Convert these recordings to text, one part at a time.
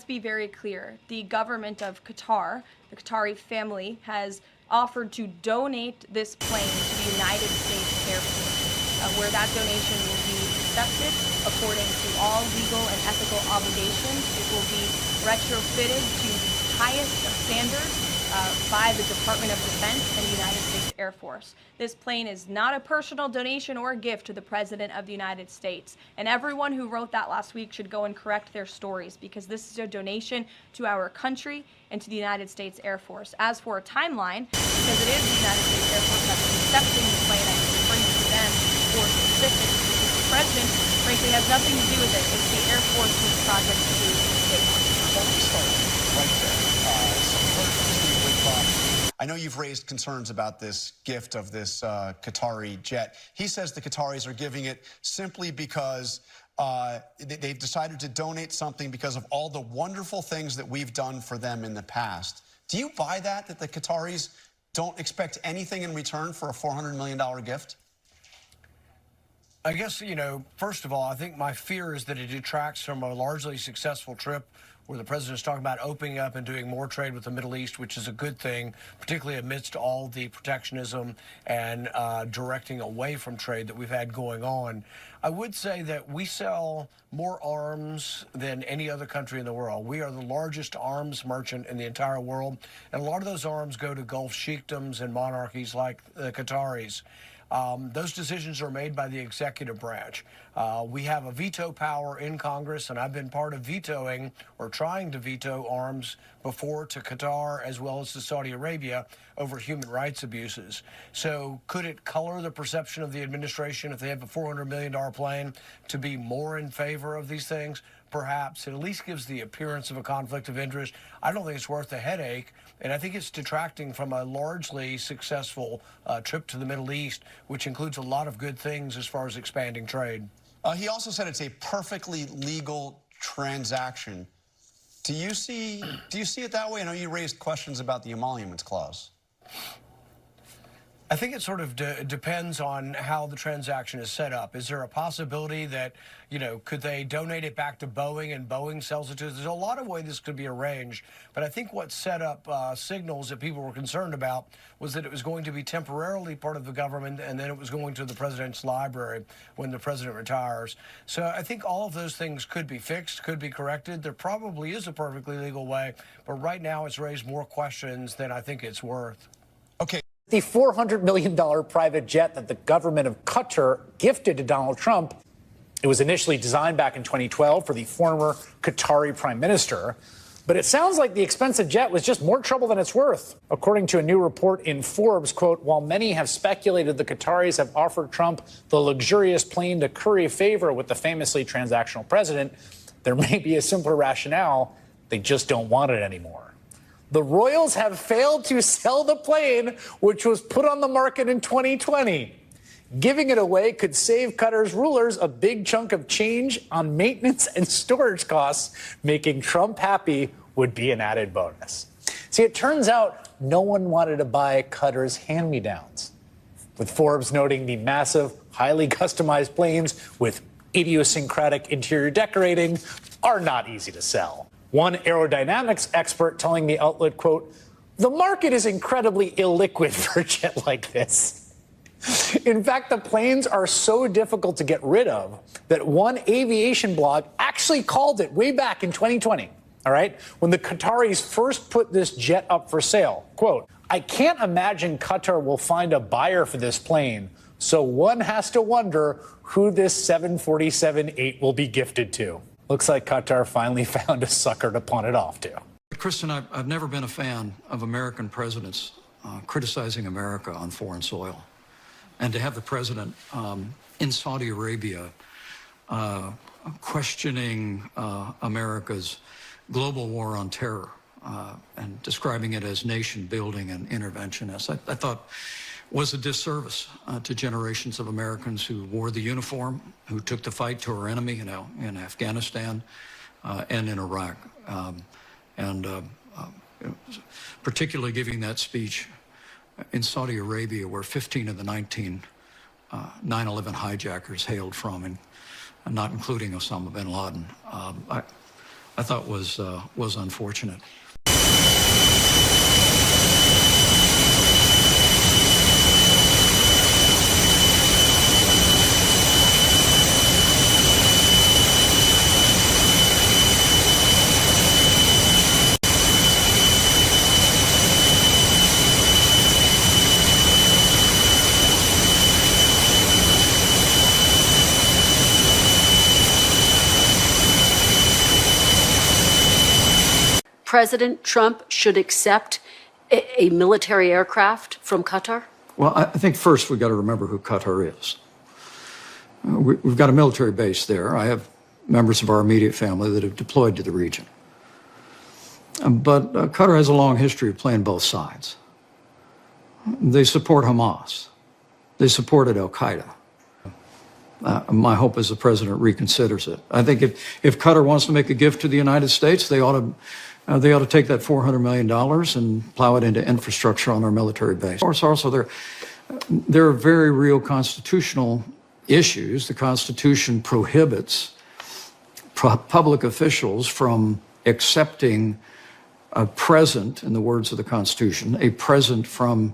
be very clear. The government of Qatar, the Qatari family, has offered to donate this plane to the United States Air Force, where that donation will be accepted according to all legal and ethical obligations. It will be retrofitted to the highest of standards by the Department of Defense and the United States Air Force. This plane is not a personal donation or a gift to the President of the United States. And everyone who wrote that last week should go and correct their stories, because this is a donation to our country and to the United States Air Force. As for a timeline, because it is the United States Air Force that's accepting the plane, I can bring it to them for specifics. The President, frankly, has nothing to do with it. It's the Air Force whose project to do they want. Well, let me start right there. I know you've raised concerns about this gift of this Qatari jet. He says the Qataris are giving it simply because they've decided to donate something because of all the wonderful things that we've done for them in the past. Do you buy that the Qataris don't expect anything in return for a $400 million gift? I guess, first of all, I think my fear is that it detracts from a largely successful trip where the president's talking about opening up and doing more trade with the Middle East, which is a good thing, particularly amidst all the protectionism and directing away from trade that we've had going on. I would say that we sell more arms than any other country in the world. We are the largest arms merchant in the entire world, and a lot of those arms go to Gulf sheikdoms and monarchies like the Qataris. Those decisions are made by the executive branch. We have a veto power in Congress, and I've been part of vetoing or trying to veto arms before to Qatar as well as to Saudi Arabia over human rights abuses. So could it color the perception of the administration if they have a $400 million plane to be more in favor of these things? Perhaps. It at least gives the appearance of a conflict of interest. I don't think it's worth the headache, and I think it's detracting from a largely successful trip to the Middle East, which includes a lot of good things as far as expanding trade. He also said it's a perfectly legal transaction. Do you see it that way? I know you raised questions about the emoluments clause. I think it sort of depends on how the transaction is set up. Is there a possibility that, could they donate it back to Boeing and Boeing sells it to us? There's a lot of ways this could be arranged, but I think what set up signals that people were concerned about was that it was going to be temporarily part of the government and then it was going to the president's library when the president retires. So I think all of those things could be fixed, could be corrected. There probably is a perfectly legal way, but right now it's raised more questions than I think it's worth. Okay. The $400 million private jet that the government of Qatar gifted to Donald Trump, it was initially designed back in 2012 for the former Qatari prime minister. But it sounds like the expensive jet was just more trouble than it's worth. According to a new report in Forbes, quote, while many have speculated the Qataris have offered Trump the luxurious plane to curry favor with the famously transactional president, there may be a simpler rationale. They just don't want it anymore. The royals have failed to sell the plane, which was put on the market in 2020. Giving it away could save Qatar's rulers a big chunk of change on maintenance and storage costs. Making Trump happy would be an added bonus. See, it turns out no one wanted to buy Qatar's hand-me-downs, with Forbes noting the massive, highly customized planes with idiosyncratic interior decorating are not easy to sell. One aerodynamics expert telling the outlet, quote, the market is incredibly illiquid for a jet like this. In fact, the planes are so difficult to get rid of that one aviation blog actually called it way back in 2020, all right, when the Qataris first put this jet up for sale. Quote, I can't imagine Qatar will find a buyer for this plane, so one has to wonder who this 747-8 will be gifted to. Looks like Qatar finally found a sucker to pawn it off to. Kristen, I've never been a fan of American presidents criticizing America on foreign soil. And to have the president in Saudi Arabia questioning America's global war on terror and describing it as nation building and interventionist, I thought was a disservice to generations of Americans who wore the uniform, who took the fight to our enemy, in Afghanistan and in Iraq. Particularly giving that speech in Saudi Arabia, where 15 of the 19 9/11 hijackers hailed from, and not including Osama bin Laden. I I thought was unfortunate. President Trump should accept a military aircraft from Qatar? Well, I think first we've got to remember who Qatar is. We've got a military base there. I have members of our immediate family that have deployed to the region. But Qatar has a long history of playing both sides. They support Hamas. They supported Al-Qaeda. My hope is the president reconsiders it. I think if Qatar wants to make a gift to the United States, they ought to take that $400 million and plow it into infrastructure on our military base. Of course, also there are very real constitutional issues. The Constitution prohibits public officials from accepting a present, in the words of the Constitution, a present from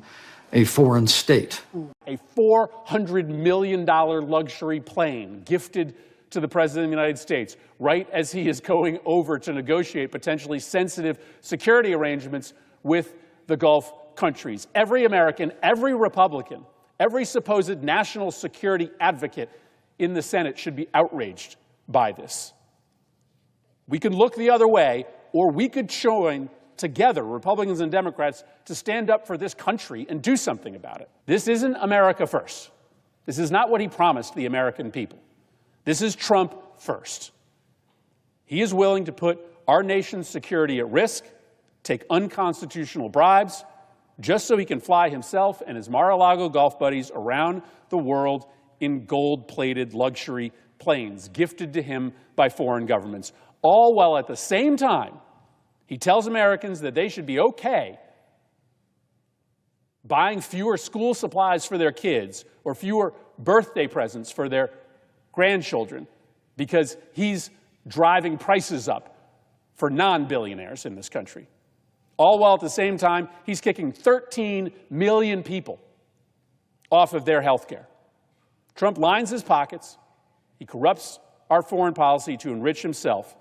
a foreign state. A $400 million luxury plane gifted to the President of the United States right as he is going over to negotiate potentially sensitive security arrangements with the Gulf countries. Every American, every Republican, every supposed national security advocate in the Senate should be outraged by this. We could look the other way, or we could join together, Republicans and Democrats, to stand up for this country and do something about it. This isn't America first. This is not what he promised the American people. This is Trump first. He is willing to put our nation's security at risk, take unconstitutional bribes, just so he can fly himself and his Mar-a-Lago golf buddies around the world in gold-plated luxury planes gifted to him by foreign governments, all while at the same time he tells Americans that they should be okay buying fewer school supplies for their kids or fewer birthday presents for their grandchildren because he's driving prices up for non-billionaires in this country. All while at the same time, he's kicking 13 million people off of their health care. Trump lines his pockets. He corrupts our foreign policy to enrich himself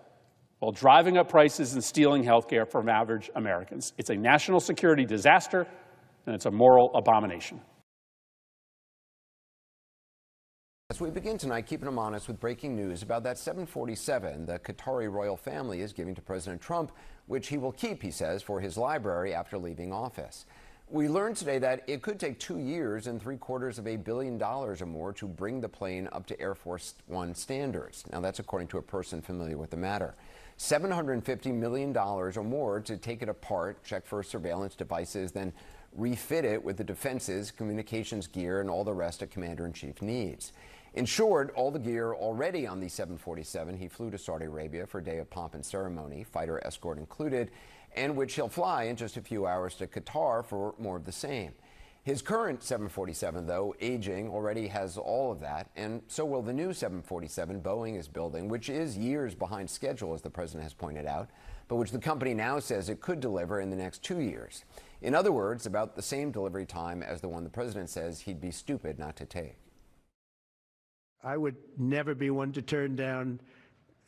while driving up prices and stealing health care from average Americans. It's a national security disaster, and it's a moral abomination. As we begin tonight, keeping them honest with breaking news about that 747 the Qatari royal family is giving to President Trump, which he will keep, he says, for his library after leaving office. We learned today that it could take 2 years and $750 million or more to bring the plane up to Air Force One standards. Now, that's according to a person familiar with the matter. $750 million or more to take it apart, check for surveillance devices, then refit it with the defenses, communications gear, and all the rest a commander-in-chief needs. In short, all the gear already on the 747 he flew to Saudi Arabia for a day of pomp and ceremony, fighter escort included, and which he'll fly in just a few hours to Qatar for more of the same. His current 747, though, aging, already has all of that, and so will the new 747 Boeing is building, which is years behind schedule, as the president has pointed out, but which the company now says it could deliver in the next 2 years. In other words, about the same delivery time as the one the president says he'd be stupid not to take. I would never be one to turn down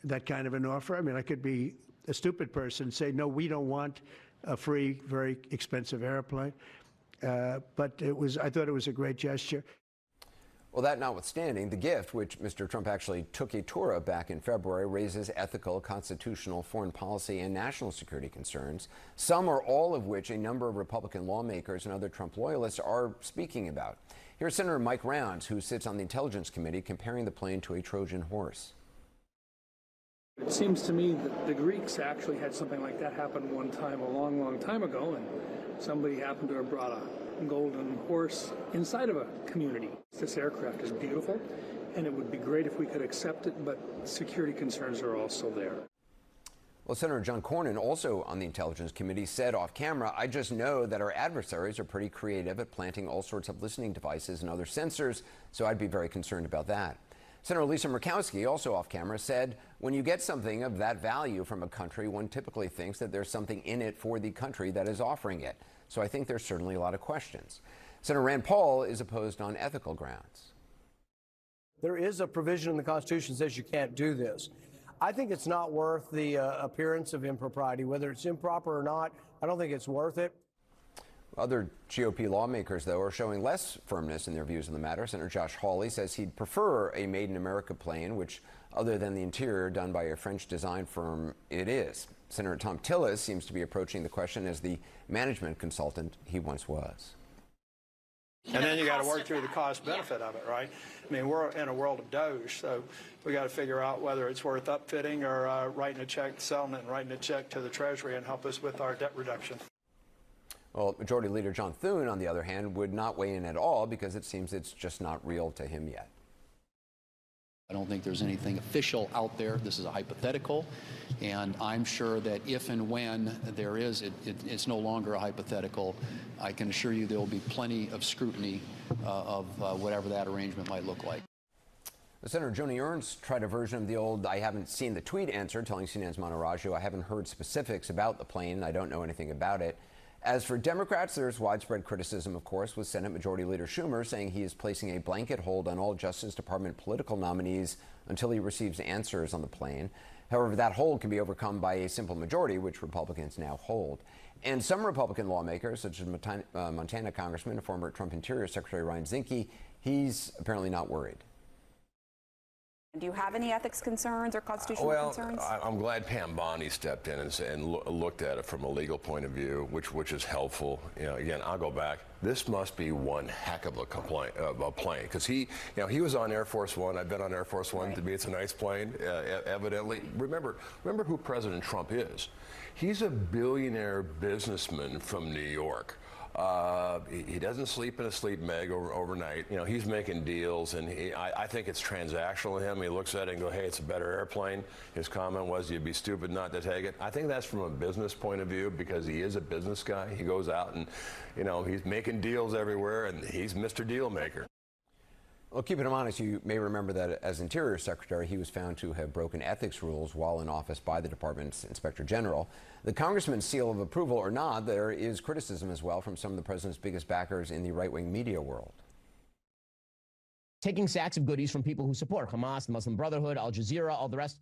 that kind of an offer. I mean, I could be a stupid person and say, no, we don't want a free, very expensive airplane. But I thought it was a great gesture. Well, that notwithstanding, the gift, which Mr. Trump actually took a tour of back in February, raises ethical, constitutional, foreign policy, and national security concerns, some or all of which a number of Republican lawmakers and other Trump loyalists are speaking about. Here's Senator Mike Rounds, who sits on the Intelligence Committee, comparing the plane to a Trojan horse. It seems to me that the Greeks actually had something like that happen one time, a long, long time ago, and somebody happened to have brought a golden horse inside of a community. This aircraft is beautiful, and it would be great if we could accept it, but security concerns are also there. Well, Senator John Cornyn, also on the Intelligence Committee, said off camera, I just know that our adversaries are pretty creative at planting all sorts of listening devices and other sensors, so I'd be very concerned about that. Senator Lisa Murkowski, also off camera, said when you get something of that value from a country, one typically thinks that there's something in it for the country that is offering it. So I think there's certainly a lot of questions. Senator Rand Paul is opposed on ethical grounds. There is a provision in the Constitution that says you can't do this. I think it's not worth the appearance of impropriety. Whether it's improper or not, I don't think it's worth it. Other GOP lawmakers, though, are showing less firmness in their views on the matter. Senator Josh Hawley says he'd prefer a made-in-America plane, which, other than the interior done by a French design firm, it is. Senator Tom Tillis seems to be approaching the question as the management consultant he once was. And then you got to work through the cost-benefit of it, right? I mean, we're in a world of Doge, so we got to figure out whether it's worth upfitting or writing a check, selling it, and writing a check to the Treasury and help us with our debt reduction. Well, Majority Leader John Thune, on the other hand, would not weigh in at all because it seems it's just not real to him yet. I don't think there's anything official out there. This is a hypothetical, and I'm sure that if and when there is, it's no longer a hypothetical. I can assure you there will be plenty of scrutiny of whatever that arrangement might look like. Senator Joni Ernst tried a version of the old "I haven't seen the tweet" answer, telling CNN's Monteraju, "I haven't heard specifics about the plane. I don't know anything about it." As for Democrats, there's widespread criticism, of course, with Senate Majority Leader Schumer saying he is placing a blanket hold on all Justice Department political nominees until he receives answers on the plane. However, that hold can be overcome by a simple majority, which Republicans now hold. And some Republican lawmakers, such as Montana Congressman and former Trump Interior Secretary Ryan Zinke, he's apparently not worried. Do you have any ethics concerns or constitutional concerns? Well, I'm glad Pam Bondi stepped in and looked at it from a legal point of view, which is helpful. You know, again, I'll go back. This must be one heck of a plane, because he was on Air Force One. I've been on Air Force One. To me, it's a nice plane. Evidently, remember who President Trump is. He's a billionaire businessman from New York. He doesn't sleep in a sleep bag overnight. You know, he's making deals, and I think it's transactional to him. He looks at it and goes, hey, it's a better airplane. His comment was, you'd be stupid not to take it. I think that's from a business point of view, because he is a business guy. He goes out and, you know, he's making deals everywhere, and he's Mr. Deal Maker. Well, keeping him honest, you may remember that as Interior Secretary, he was found to have broken ethics rules while in office by the department's Inspector General. The congressman's seal of approval or not, there is criticism as well from some of the president's biggest backers in the right-wing media world. Taking sacks of goodies from people who support Hamas, the Muslim Brotherhood, Al Jazeera, all the rest,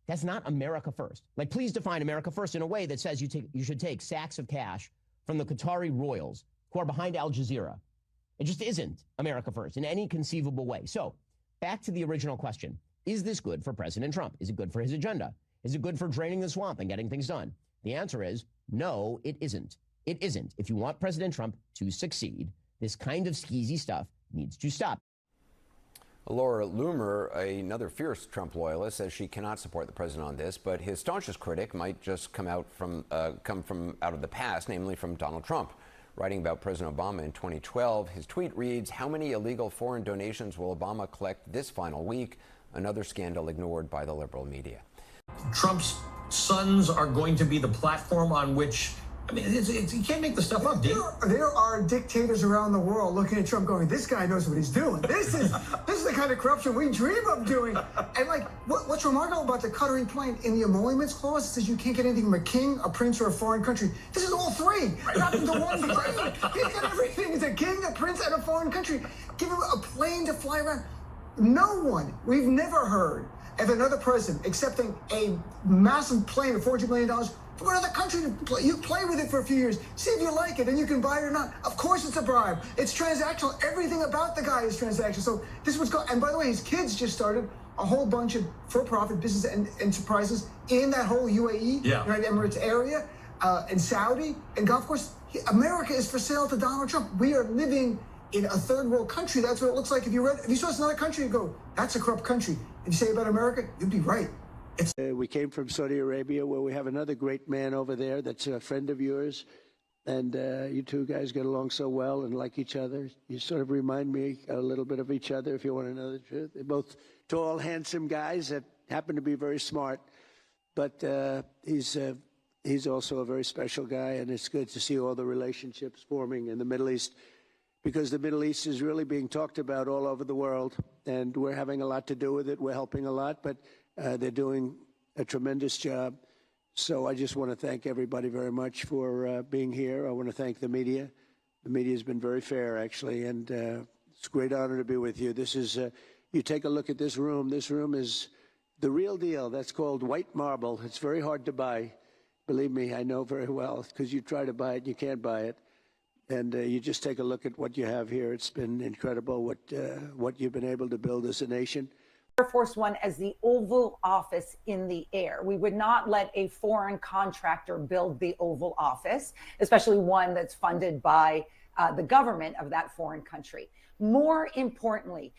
that's not America first. Like, please define America first in a way that says you should take sacks of cash from the Qatari royals who are behind Al Jazeera. It just isn't America first in any conceivable way. So back to the original question. Is this good for President Trump? Is it good for his agenda? Is it good for draining the swamp and getting things done? The answer is no, it isn't. It isn't. If you want President Trump to succeed, this kind of skeezy stuff needs to stop. Laura Loomer, another fierce Trump loyalist, says she cannot support the president on this, but his staunchest critic might just come from out of the past, namely from Donald Trump. Writing about President Obama in 2012, his tweet reads, "How many illegal foreign donations will Obama collect this final week?" Another scandal ignored by the liberal media. Trump's sons are going to be the platform on which, I mean, you can't make this stuff up, Dean. There are dictators around the world looking at Trump going, this guy knows what he's doing. This is the kind of corruption we dream of doing. And like, what's remarkable about the Qatari plane, in the emoluments clause, it says you can't get anything from a king, a prince, or a foreign country. This is all three. Not into one plane. He's got everything. He's a king, a prince, and a foreign country. Give him a plane to fly around. No one, we've never heard of another president accepting a massive plane of $400 million from another country to play. You play with it for a few years, see if you like it, and you can buy it or not. Of course it's a bribe. It's transactional. Everything about the guy is transactional. So this is what's going on. And by the way, his kids just started a whole bunch of for-profit business enterprises in that whole UAE, United Emirates area, and Saudi, and Gulf course. America is for sale to Donald Trump. We are living in a third world country. That's what it looks like. If you saw another country, you go, that's a corrupt country. If you say about America, you'd be right. We came from Saudi Arabia, where we have another great man over there that's a friend of yours. And you two guys get along so well and like each other. You sort of remind me a little bit of each other, if you want to know the truth. They're both tall, handsome guys that happen to be very smart. But he's also a very special guy, and it's good to see all the relationships forming in the Middle East. because the Middle East is really being talked about all over the world, and we're having a lot to do with it. We're helping a lot, but they're doing a tremendous job. So I just want to thank everybody very much for being here. I want to thank the media. The media has been very fair, actually, and it's a great honor to be with you. This is, you take a look at this room. This room is the real deal. That's called white marble. It's very hard to buy. Believe me, I know very well, because you try to buy it, you can't buy it. And you just take a look at what you have here. It's been incredible what you've been able to build as a nation. Air Force One as the Oval Office in the air. We would not let a foreign contractor build the Oval Office, especially one that's funded by the government of that foreign country. More importantly,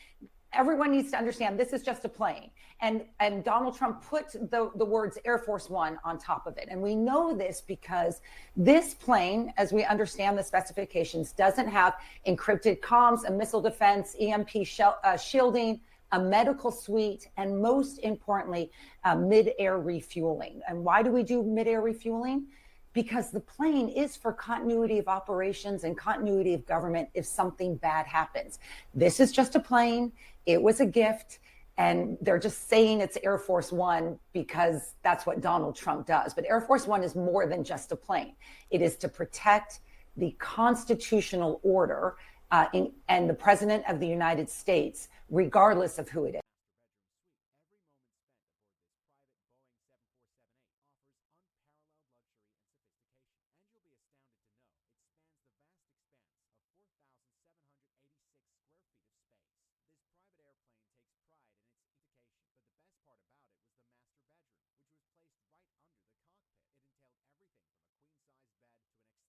everyone needs to understand this is just a plane. And Donald Trump put the words Air Force One on top of it. And we know this because this plane, as we understand the specifications, doesn't have encrypted comms, a missile defense, EMP shielding, a medical suite, and most importantly, mid-air refueling. And why do we do mid-air refueling? Because the plane is for continuity of operations and continuity of government if something bad happens. This is just a plane. It was a gift. And they're just saying it's Air Force One because that's what Donald Trump does. But Air Force One is more than just a plane. It is to protect the constitutional order and the President of the United States, regardless of who it is.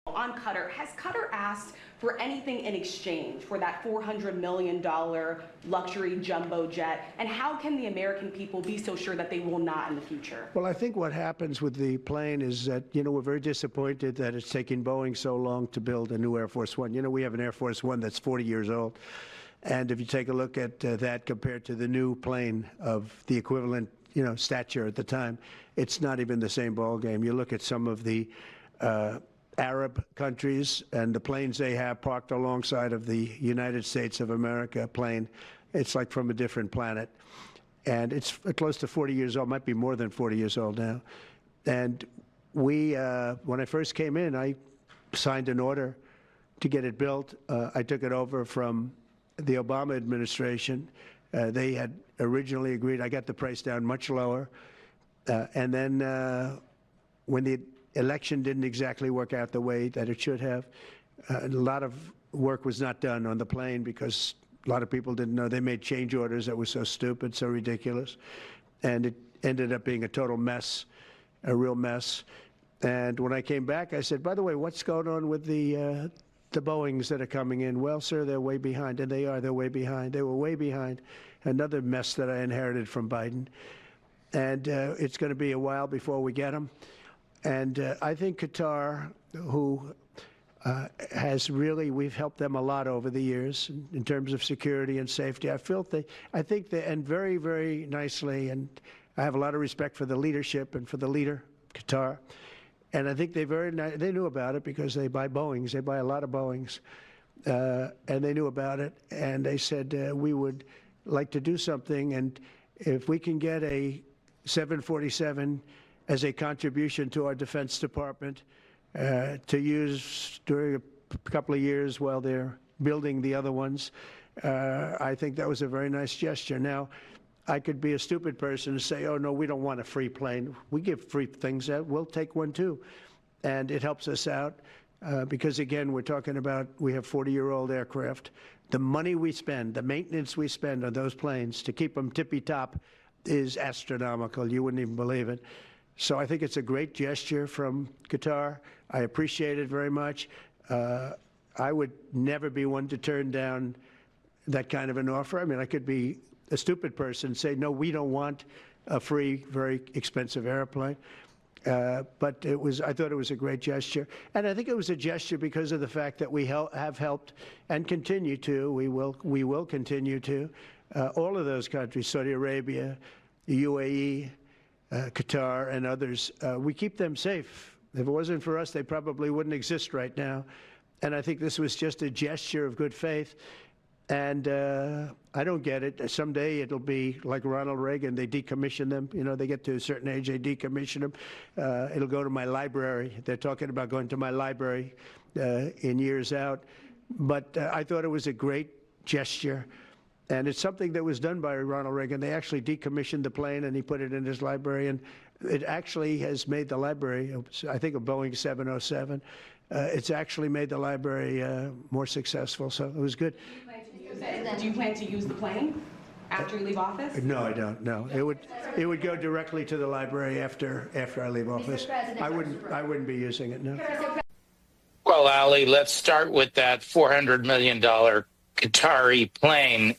On Qatar, has Qatar asked for anything in exchange for that $400 million luxury jumbo jet? And how can the American people be so sure that they will not in the future? Well, I think what happens with the plane is that, you know, we're very disappointed that it's taking Boeing so long to build a new Air Force One. You know, we have an Air Force One that's 40 years old. And if you take a look at that compared to the new plane of the equivalent, you know, stature at the time, it's not even the same ballgame. You look at some of the Arab countries and the planes they have parked alongside of the United States of America plane. It's like from a different planet. And it's close to 40 years old, might be more than 40 years old now. And we, when I first came in, I signed an order to get it built. I took it over from the Obama administration. They had originally agreed. I got the price down much lower. And then when the election didn't exactly work out the way that it should have, a lot of work was not done on the plane because a lot of people didn't know. They made change orders that were so stupid, so ridiculous. And it ended up being a total mess, a real mess. And when I came back, I said, by the way, what's going on with the Boeings that are coming in? Well, sir, they're way behind. And they are. They're way behind. They were way behind. Another mess that I inherited from Biden. And it's going to be a while before we get them. And I think Qatar, who has really, we've helped them a lot over the years in terms of security and safety. I think they, and very, very nicely, and I have a lot of respect for the leadership and for the leader, Qatar. And I think they knew about it because they buy Boeings. They buy a lot of Boeings. And they knew about it. And they said, we would like to do something. And if we can get a 747 as a contribution to our Defense Department to use during a couple of years while they're building the other ones, I think that was a very nice gesture. Now, I could be a stupid person and say, oh, no, we don't want a free plane. We give free things out. We'll take one, too. And it helps us out because, again, we're talking about we have 40-year-old aircraft. The money we spend, the maintenance we spend on those planes to keep them tippy-top is astronomical. You wouldn't even believe it. So I think it's a great gesture from Qatar. I appreciate it very much. I would never be one to turn down that kind of an offer. I mean, I could be a stupid person and say, no, we don't want a free, very expensive airplane. But I thought it was a great gesture. And I think it was a gesture because of the fact that we have helped and continue to, we will continue to, all of those countries, Saudi Arabia, the UAE, Qatar, and others. We keep them safe. If it wasn't for us, they probably wouldn't exist right now. And I think this was just a gesture of good faith. And I don't get it. Someday it'll be like Ronald Reagan. They decommission them. You know, they get to a certain age, they decommission them. It'll go to my library. They're talking about going to my library in years out. But I thought it was a great gesture. And it's something that was done by Ronald Reagan. They actually decommissioned the plane, and he put it in his library. And it actually has made the library, I think, a Boeing 707. It's actually made the library more successful. So it was good. Do you plan to use the plane after you leave office? No, I don't. No, it would go directly to the library after I leave office. I wouldn't be using it. No. Well, Ali, let's start with that $400 million Qatari plane,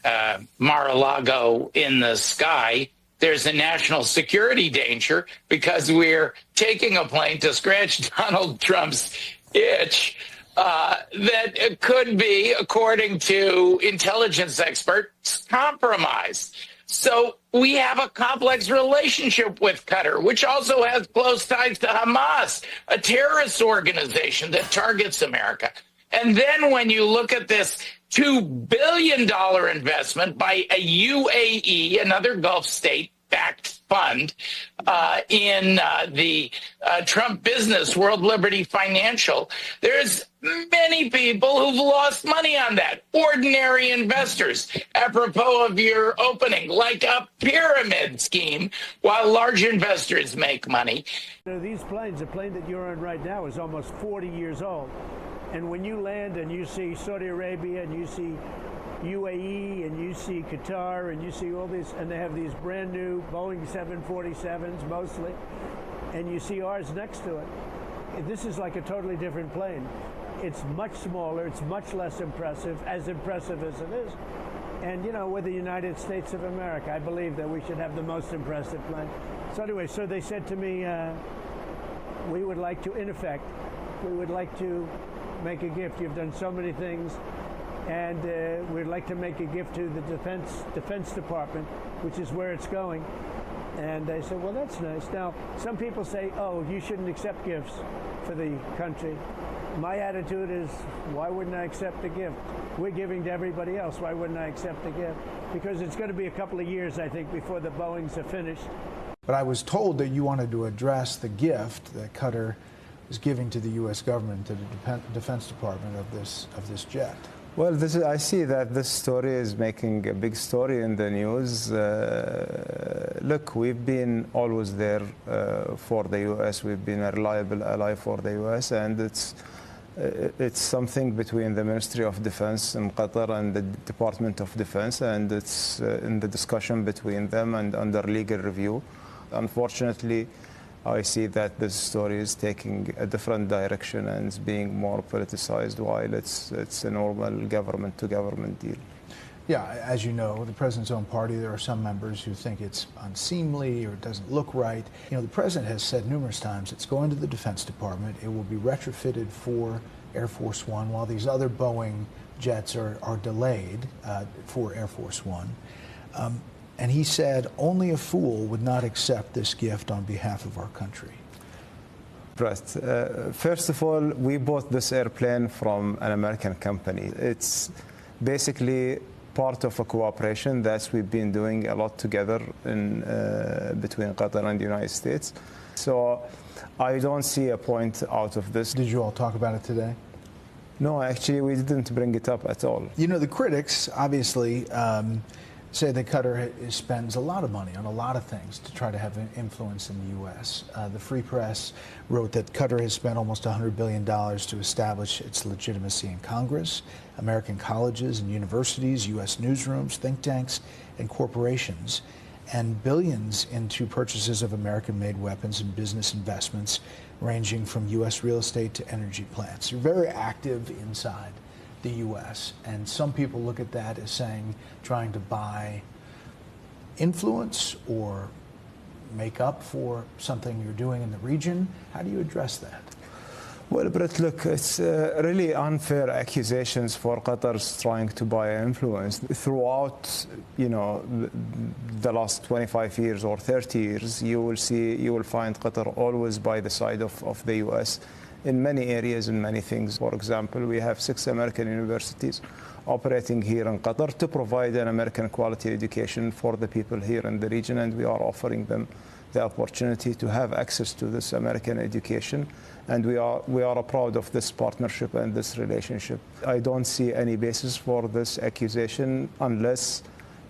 Mar-a-Lago in the sky. There's a national security danger because we're taking a plane to scratch Donald Trump's itch that could be, according to intelligence experts, compromised. So we have a complex relationship with Qatar, which also has close ties to Hamas, a terrorist organization that targets America. And then when you look at this $2 billion investment by a UAE, another Gulf state-backed fund, in the Trump business, World Liberty Financial, there's many people who've lost money on that, ordinary investors, apropos of your opening, like a pyramid scheme, while large investors make money. You know, these planes, the plane that you're on right now is almost 40 years old. And when you land and you see Saudi Arabia and you see UAE and you see Qatar and you see all these, and they have these brand new Boeing 747s mostly, and you see ours next to it, this is like a totally different plane. It's much smaller, it's much less impressive, as impressive as it is. And, you know, we're the United States of America. I believe that we should have the most impressive plane. So anyway, so they said to me, we would like to, in effect, we would like to make a gift. You've done so many things, and we'd like to make a gift to the Defense Department, which is where it's going. And I said, well, that's nice. Now, some people say, oh, you shouldn't accept gifts for the country. My attitude is, why wouldn't I accept a gift? We're giving to everybody else. Why wouldn't I accept a gift? Because it's going to be a couple of years, I think, before the Boeings are finished. But I was told that you wanted to address the gift that Qatar is giving to the U.S. government, to the Defense Department of this jet. Well, I see that this story is making a big story in the news. Look, we've been always there for the U.S. We've been a reliable ally for the U.S. and it's something between the Ministry of Defense in Qatar and the Department of Defense, and it's in the discussion between them and under legal review. Unfortunately, I see that this story is taking a different direction and is being more politicized while it's a normal government-to-government deal. Yeah, as you know, the president's own party, there are some members who think it's unseemly or it doesn't look right. You know, the president has said numerous times it's going to the Defense Department. It will be retrofitted for Air Force One while these other Boeing jets are delayed for Air Force One. And he said only a fool would not accept this gift on behalf of our country. Right. First of all, we bought this airplane from an American company. It's basically part of a cooperation that we've been doing a lot together between Qatar and the United States. So I don't see a point out of this. Did you all talk about it today? No, actually, we didn't bring it up at all. You know, the critics, obviously, say that Qatar spends a lot of money on a lot of things to try to have an influence in the U.S. The Free Press wrote that Qatar has spent almost $100 billion to establish its legitimacy in Congress, American colleges and universities, U.S. newsrooms, think tanks, and corporations, and billions into purchases of American-made weapons and business investments ranging from U.S. real estate to energy plants. They're very active inside the U.S. And some people look at that as saying trying to buy influence or make up for something you're doing in the region. How do you address that? Well, Brett, look, it's really unfair accusations for Qatar's trying to buy influence. Throughout, you know, the last 25 years or 30 years, you will find Qatar always by the side of the U.S. in many areas and many things. For example, we have 6 American universities operating here in Qatar to provide an American quality education for the people here in the region, and we are offering them the opportunity to have access to this American education, and we are proud of this partnership and this relationship. I don't see any basis for this accusation unless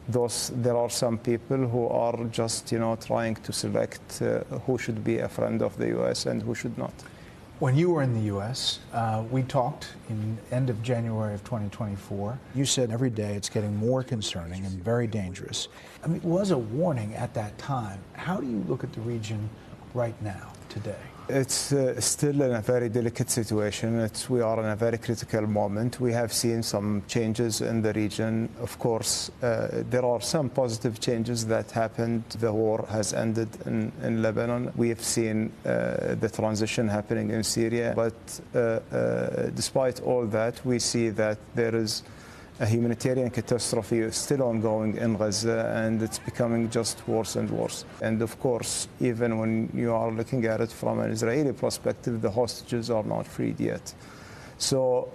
there are some people who are just trying to select who should be a friend of the U.S. and who should not. When you were in the U.S., we talked in end of January of 2024. You said every day it's getting more concerning and very dangerous. I mean, it was a warning at that time. How do you look at the region right now, today? It's still in a very delicate situation. We are in a very critical moment. We have seen some changes in the region. Of course, there are some positive changes that happened. The war has ended in Lebanon. We have seen the transition happening in Syria. But despite all that, we see that there is a humanitarian catastrophe still ongoing in Gaza, and it's becoming just worse and worse. And of course, even when you are looking at it from an Israeli perspective, the hostages are not freed yet. So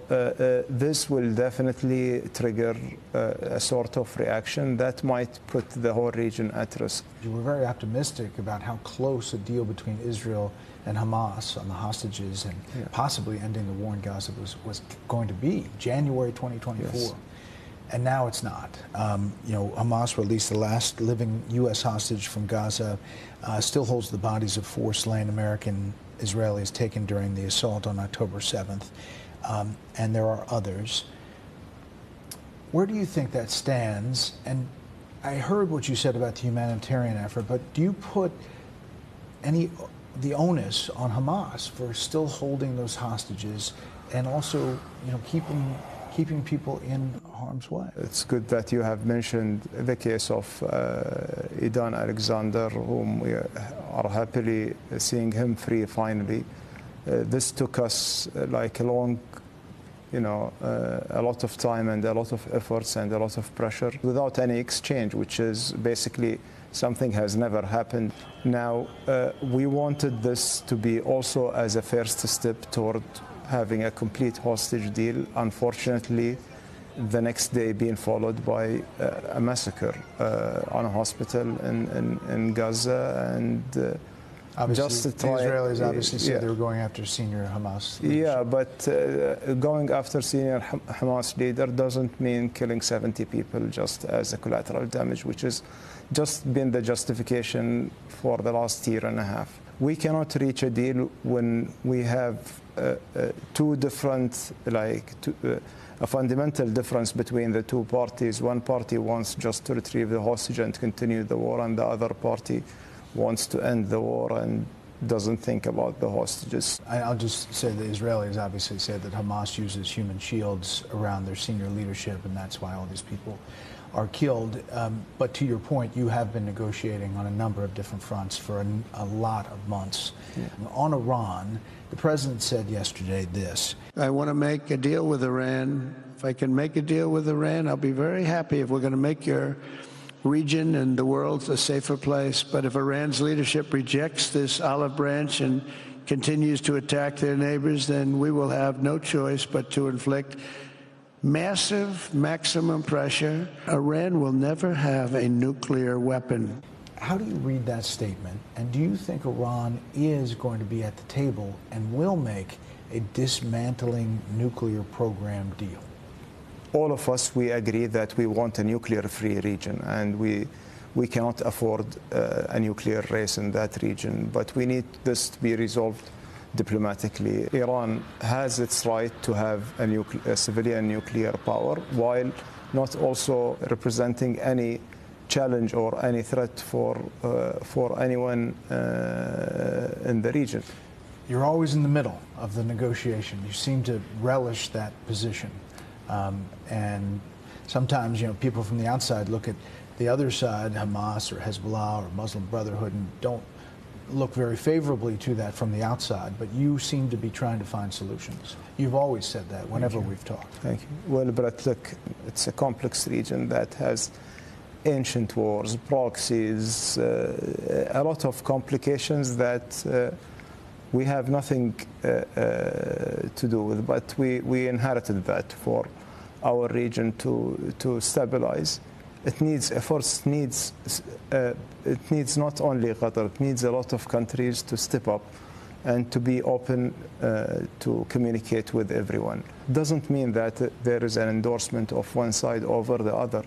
this will definitely trigger a sort of reaction that might put the whole region at risk. You were very optimistic about how close a deal between Israel and Hamas on the hostages and possibly ending the war in Gaza was going to be January 2024. Yes. And now it's not. Hamas released the last living U.S. hostage from Gaza, still holds the bodies of 4 slain American Israelis taken during the assault on October 7th. And there are others. Where do you think that stands? And I heard what you said about the humanitarian effort, but do you put the onus on Hamas for still holding those hostages and also, keeping people in harm's way? It's good that you have mentioned the case of Idan Alexander, whom we are happily seeing him free finally. This took us like a long, a lot of time and a lot of efforts and a lot of pressure without any exchange, which is basically something has never happened. Now, we wanted this to be also as a first step toward having a complete hostage deal. Unfortunately, the next day being followed by a massacre on a hospital in Gaza, and just to try, the Israelis obviously said they were going after senior Hamas leadership. Yeah, but going after senior Hamas leader doesn't mean killing 70 people just as a collateral damage, which has just been the justification for the last year and a half. We cannot reach a deal when we have two different, a fundamental difference between the two parties. One party wants just to retrieve the hostage and continue the war, and the other party wants to end the war and doesn't think about the hostages. I'll just say the Israelis obviously said that Hamas uses human shields around their senior leadership, and that's why all these people are killed. But to your point, you have been negotiating on a number of different fronts for a lot of months. Yeah. On Iran, the president said yesterday this: I want to make a deal with Iran. If I can make a deal with Iran, I'll be very happy. If we're going to make your region and the world a safer place. But if Iran's leadership rejects this olive branch and continues to attack their neighbors, then we will have no choice but to inflict massive, maximum pressure. Iran will never have a nuclear weapon. How do you read that statement? And do you think Iran is going to be at the table and will make a dismantling nuclear program deal? All of us, we agree that we want a nuclear-free region, and we cannot afford a nuclear race in that region. But we need this to be resolved diplomatically. Iran has its right to have a civilian nuclear power, while not also representing any challenge or any threat for anyone in the region. You're always in the middle of the negotiation. You seem to relish that position. And sometimes, people from the outside look at the other side, Hamas or Hezbollah or Muslim Brotherhood, and don't look very favorably to that from the outside. But you seem to be trying to find solutions. You've always said that whenever we've talked. Thank you. Well, but look, it's a complex region that has ancient wars, proxies, a lot of complications that we have nothing to do with, but we inherited that for our region to stabilize. It needs efforts. It needs not only Qatar. It needs a lot of countries to step up and to be open to communicate with everyone. It doesn't mean that there is an endorsement of one side over the other.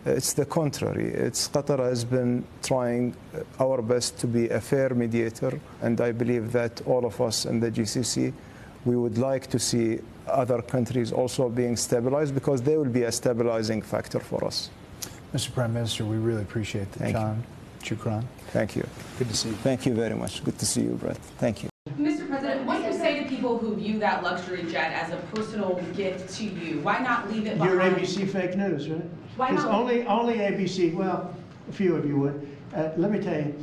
It's the contrary. Qatar has been trying our best to be a fair mediator, and I believe that all of us in the GCC, we would like to see other countries also being stabilized, because they will be a stabilizing factor for us. Mr. Prime Minister, we really appreciate the time. Shukran. Thank you. Good to see you. Thank you very much. Good to see you, Brett. Thank you. Mr. President, what do you say to people who view that luxury jet as a personal gift to you? Why not leave it behind? You're ABC fake news, right? Why Because not? only ABC, well, a few of you would. Let me tell you,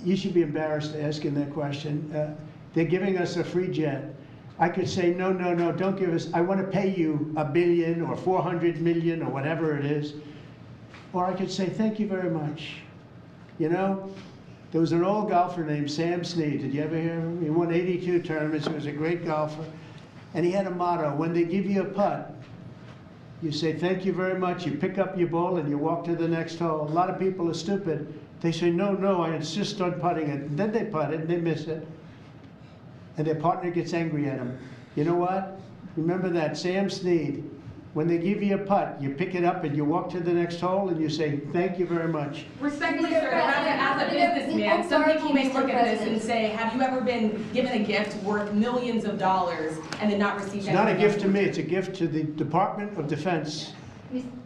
you should be embarrassed asking that question. They're giving us a free jet. I could say, no, don't give us, I want to pay you $1 billion or 400 million or whatever it is. Or I could say, thank you very much. You know, there was an old golfer named Sam Snead. Did you ever hear of him? He won 82 tournaments. He was a great golfer. And he had a motto: when they give you a putt, you say, thank you very much. You pick up your ball and you walk to the next hole. A lot of people are stupid. They say, no, I insist on putting it. And then they putt it and they miss it. And their partner gets angry at them. You know what? Remember that, Sam Snead. When they give you a putt, you pick it up and you walk to the next hole and you say, thank you very much. Respectfully, sir, as a businessman, some people may look at this and say, have you ever been given a gift worth millions of dollars and then not received anything? It's not a gift to me, it's a gift to the Department of Defense.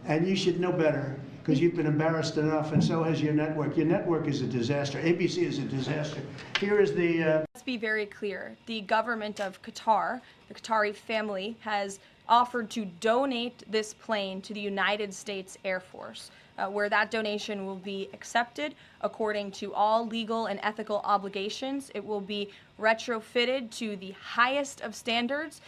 And you should know better, because you've been embarrassed enough, and so has your network. Your network is a disaster. ABC is a disaster. Here is the... Let's be very clear. The government of Qatar, the Qatari family, has offered to donate this plane to the United States Air Force, where that donation will be accepted according to all legal and ethical obligations. It will be retrofitted to the highest of standards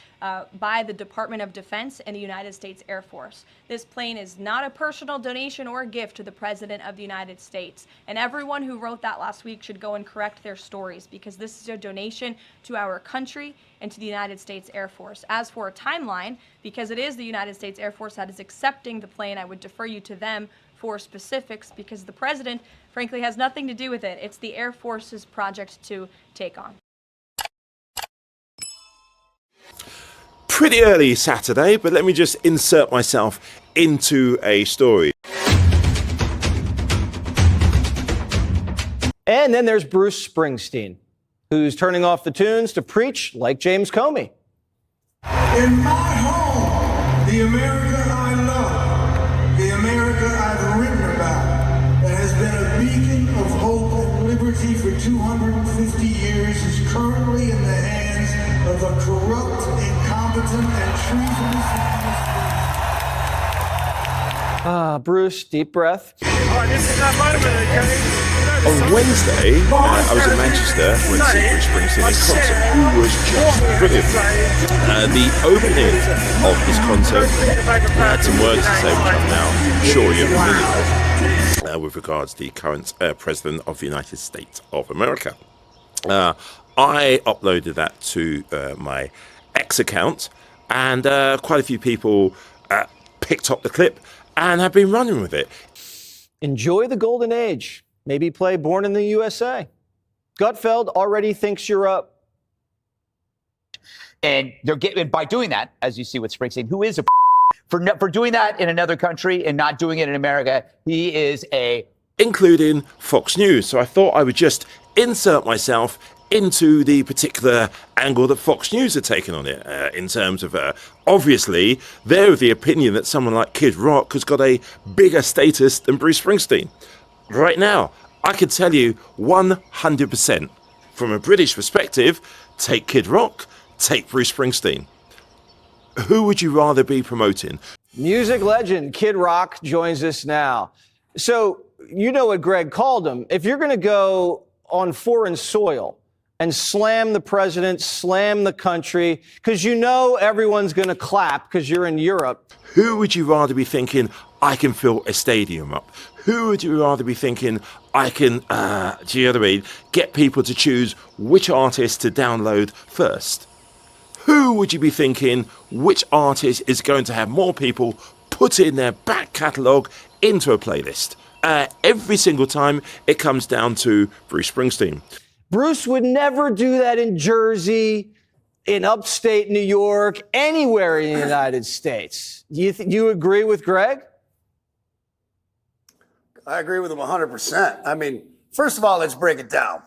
by the Department of Defense and the United States Air Force. This plane is not a personal donation or a gift to the President of the United States. And everyone who wrote that last week should go and correct their stories, because this is a donation to our country and to the United States Air Force. As for a timeline, because it is the United States Air Force that is accepting the plane, I would defer you to them for specifics, because the President, frankly, has nothing to do with it. It's the Air Force's project to take on. Pretty early Saturday, but let me just insert myself into a story. And then there's Bruce Springsteen, who's turning off the tunes to preach like James Comey. In my home, the America I love, the America I've written about, that has been a beacon of hope and liberty for 250 years, is currently in the hands of a corrupt, incompetent, and treasonous Bruce, deep breath. this is that moment, okay? On Wednesday, I was in Manchester with Bruce Springsteen in concert, who was just brilliant. The opening of his concert had some words to say, which I'm now sure you're familiar with, with regards to the current President of the United States of America. I uploaded that to my X account, and quite a few people picked up the clip and have been running with it. Enjoy the golden age. Maybe play Born in the USA. Gutfeld already thinks you're up. And they're getting, by doing that, as you see with Springsteen, who is a for doing that in another country and not doing it in America, he is including Fox News. So I thought I would just insert myself into the particular angle that Fox News are taking on it, in terms of, obviously, they're of the opinion that someone like Kid Rock has got a bigger status than Bruce Springsteen. Right now, I can tell you 100%, from a British perspective, take Kid Rock, take Bruce Springsteen. Who would you rather be promoting? Music legend Kid Rock joins us now. So, you know what Greg called him. If you're going to go on foreign soil and slam the president, slam the country, because you know everyone's going to clap because you're in Europe. Who would you rather be thinking, I can fill a stadium up? Who would you rather be thinking, I can, do you know what I mean, get people to choose which artist to download first? Who would you be thinking, which artist is going to have more people put in their back catalogue into a playlist? Every single time it comes down to Bruce Springsteen. Bruce would never do that in Jersey, in upstate New York, anywhere in the United States. Do you agree with Greg? I agree with him 100%. I mean, first of all, let's break it down.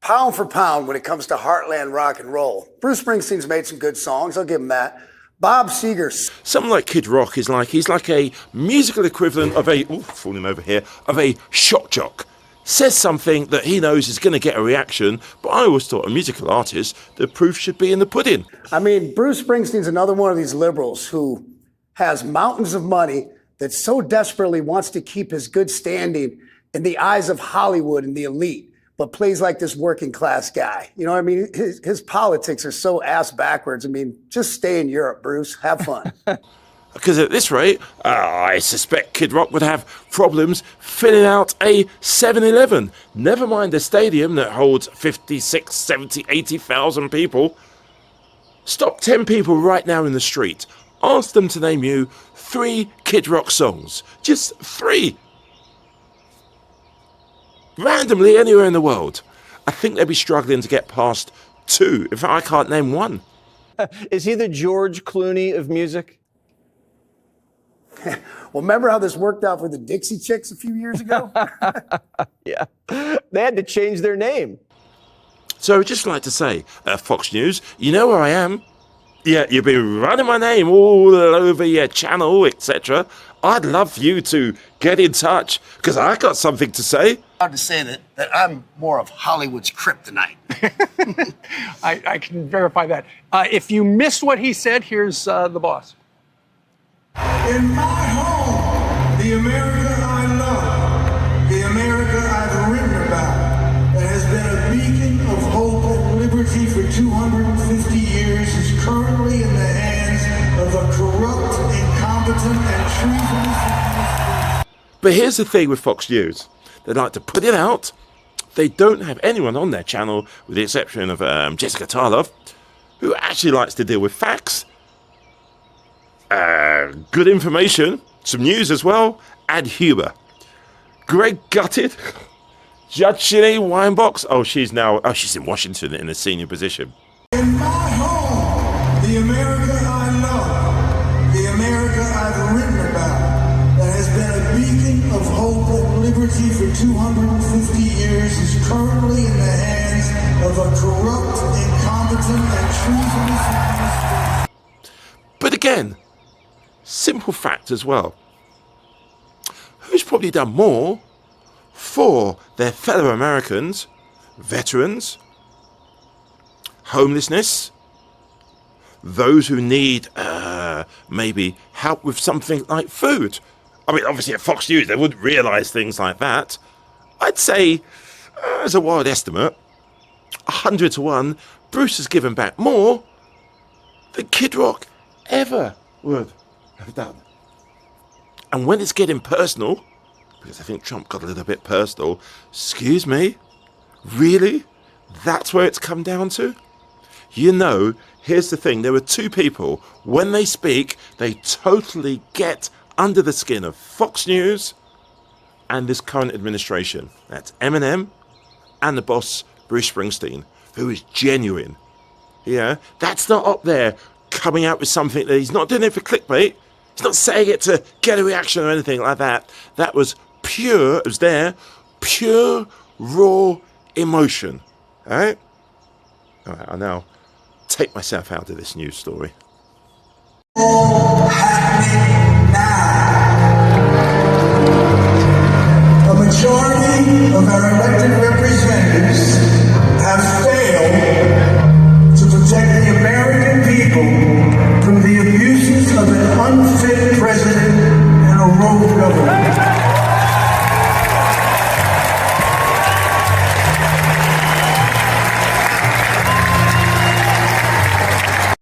Pound for pound, when it comes to heartland rock and roll, Bruce Springsteen's made some good songs. I'll give him that. Bob Seger. Someone like Kid Rock is like, he's like a musical equivalent of falling over here, of a shock jock. Says something that he knows is going to get a reaction, but I always thought a musical artist, the proof should be in the pudding. I mean, Bruce Springsteen's another one of these liberals who has mountains of money that so desperately wants to keep his good standing in the eyes of Hollywood and the elite, but plays like this working class guy. You know what I mean? His politics are so ass backwards. I mean, just stay in Europe, Bruce. Have fun. Because at this rate, I suspect Kid Rock would have problems filling out a 7-Eleven. Never mind a stadium that holds 50, 60, 70, 80,000 people. Stop 10 people right now in the street. Ask them to name you 3 Kid Rock songs. Just 3. Randomly anywhere in the world. I think they'd be struggling to get past 2. In fact, I can't name 1. Is he the George Clooney of music? Well, remember how this worked out for the Dixie Chicks a few years ago? Yeah. They had to change their name. So I'd just like to say, Fox News, you know where I am? Yeah, you've been running my name all over your channel, etc. I'd love you to get in touch, because I got something to say. Proud to say that I'm more of Hollywood's kryptonite. I can verify that. If you missed what he said, here's the boss. In my home, the America I love, the America I've written about, that has been a beacon of hope and liberty for 250 years, is currently in the hands of a corrupt, incompetent, and treasonous. But here's the thing with Fox News. They like to put it out. They don't have anyone on their channel, with the exception of Jessica Tarlov, who actually likes to deal with facts, good information, some news as well, and humour. Greg Gutted, Judge Shirley Weinbox. She's in Washington in a senior position. In my home, the America I love, the America I've written about, that has been a beacon of hope and liberty for 250 years, is currently in the hands of a corrupt, incompetent, and treasonous. But again, simple fact as well. Who's probably done more for their fellow Americans, veterans, homelessness, those who need maybe help with something like food? I mean, obviously at Fox News, they wouldn't realise things like that. I'd say, as a wild estimate, 100 to 1, Bruce has given back more than Kid Rock ever would have done. And when it's getting personal, because I think Trump got a little bit personal, excuse me, really? That's where it's come down to? You know, here's the thing. There were 2 people, when they speak, they totally get under the skin of Fox News and this current administration. That's Eminem and the boss, Bruce Springsteen, who is genuine. Yeah, that's not up there coming out with something that he's not doing it for clickbait. He's not saying it to get a reaction or anything like that. That was pure, it was there, pure, raw emotion. All right? All right, I'll now take myself out of this news story. Happening now. A majority of our